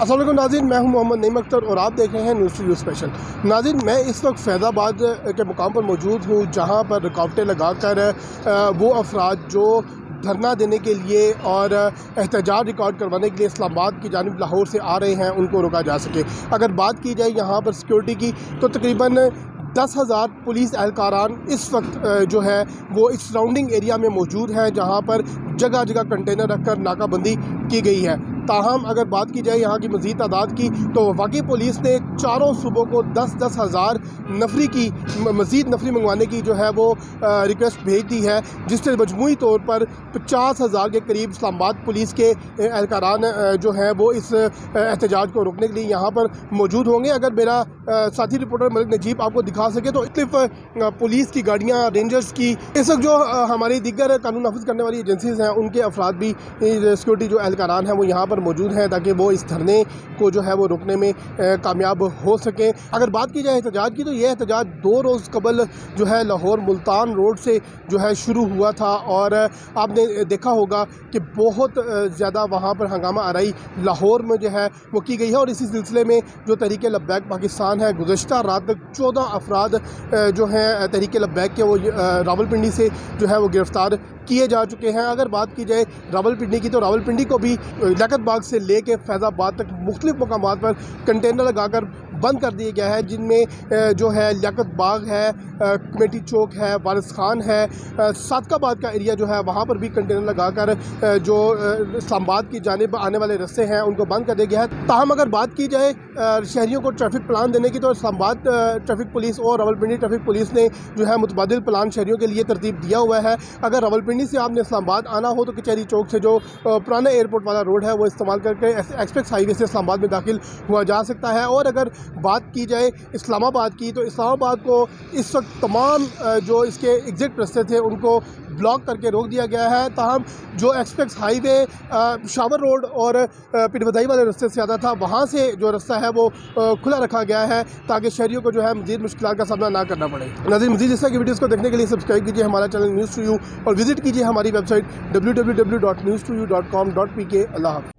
अस्सलाम वालेकुम नाज़रीन, मैं हूं मोहम्मद नईम अख्तर और आप देख रहे हैं न्यूज़ टू स्पेशल। नाज़रीन, मैं इस वक्त फैज़ाबाद के मुकाम पर मौजूद हूं जहां पर रुकावटें लगाकर वो अफराद जो धरना देने के लिए और एहतजाज रिकॉर्ड करवाने के लिए इस्लामाबाद की जानिब लाहौर से आ रहे हैं उनको रोका जा सके। अगर बात की जाए यहाँ पर सिक्योरिटी की तो तकरीबन 10,000 पुलिस एहलकारान इस वक्त जो है वो इस सराउंडिंग एरिया में मौजूद हैं जहाँ पर जगह जगह कंटेनर रखकर नाकाबंदी की गई है। ताहम अगर बात की जाए यहाँ की मज़ीद तादाद की तो वफाकी पुलिस ने चारों सूबों को 10-10 हज़ार नफरी की मज़ीद नफरी मंगवाने की जो है वो रिक्वेस्ट भेज दी है, जिससे मजमूई तौर पर 50,000 के करीब इस्लामाबाद पुलिस के एहलकारान जो हैं वो इस एहतजाज को रोकने के लिए यहाँ पर मौजूद होंगे। अगर मेरा साथी रिपोर्टर मलिक नजीब आपको दिखा सके तो मुख्तलिफ पुलिस की गाड़ियाँ, रेंजर्स की, इस वक्त जो हमारी दीगर कानून नाफिज करने वाली एजेंसीज हैं उनके अफराद भी, सिक्योरिटी जो एहलकारान हैं वो यहाँ पर मौजूद हैं ताकि वो इस धरने को जो है वो रोकने में कामयाब हो सकें। अगर बात की जाए एहतजाज की तो ये एहतजाज 2 रोज़ कबल जो है लाहौर मुल्तान रोड से जो है शुरू हुआ था और आपने देखा होगा कि बहुत ज़्यादा वहाँ पर हंगामा आराई लाहौर में जो है वो की गई है। और इसी सिलसिले में जो तहरीक लब्बैक पाकिस्तान है, गुज़श्ता रात तक 14 अफराद जो हैं तहरीक लब्बैक के वो रावलपिंडी से जो है वो गिरफ़्तार किए जा चुके हैं। अगर बात की जाए रावलपिंडी की तो रावलपिंडी को भी लियाकत बाग से लेके फैज़ाबाद तक मुख्तलिफ मकामात पर कंटेनर लगाकर बंद कर दिया गया है, जिनमें जो है लियाकत बाग है, कमेटी चौक है, वारिस खान है, सादकाबाद का एरिया जो है वहाँ पर भी कंटेनर लगाकर जो इस्लामाबाद की जानिब आने वाले रास्ते हैं उनको बंद कर दिया गया है। ताहम अगर बात की जाए शहरियों को ट्रैफिक प्लान देने की तो इस्लामाबाद ट्रैफिक पुलिस और रावलपिंडी ट्रैफिक पुलिस ने जो है मुतबादिल प्लान शहरियों के लिए तरतीब दिया हुआ है। अगर रावलपिंडी से आपने इस्लामाबाद आना हो तो कचहरी चौक से जो पुराना एयरपोर्ट वाला रोड है वो इस्तेमाल करके एक्सप्रेस हाईवे से इस्लामाबाद में दाखिल हुआ जा सकता है। और अगर बात की जाए इस्लामाबाद की तो इस्लामाबाद को इस वक्त तमाम जो इसके एग्जिट रास्ते थे उनको ब्लॉक करके रोक दिया गया है। ताहम जो एक्सप्रेस हाईवे शावर रोड और पिरवदाई वाले रास्ते से आता था वहाँ से जो रास्ता है वो खुला रखा गया है ताकि शहरियों को जो है मज़ीद मुश्किलात का सामना ना करना पड़े। नाज़रीन, मज़ीद इस तरह की वीडियोज़ को देखने के लिए सब्सक्राइब कीजिए हमारा चैनल न्यूज़ टू यू और विज़िट कीजिए हमारी वेबसाइट www.newstouYou.com.pk। अल्लाह हाफ़िज़।